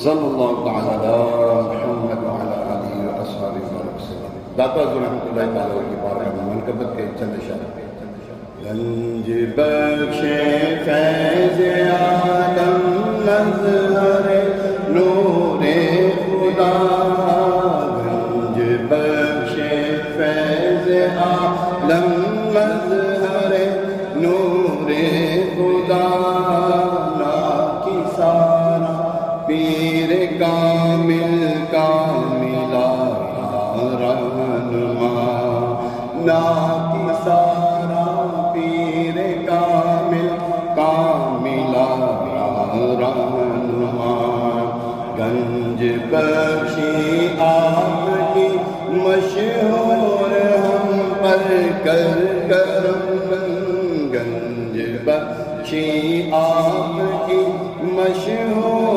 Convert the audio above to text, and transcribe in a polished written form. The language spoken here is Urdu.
صلی اللہ تعالیٰ علی محمد وعلی آلہ وصحبہ وسلم۔ داتا حضور رحمۃ اللہ تعالیٰ کی بارگاہ میں منقبت کے چند اشارے۔ گنج بخش فیض عالم مظہر نور خدا، گنج بخش فیض عالم مظہر نور خدا، لاکی سارا پیر کامل کاملا رہنما، لاکی سارا پیر کامل کاملا رہنما، گنج بخشی آپ کی مشہور ہم پر کر کرم، گنج بخشی آپ کی مشہور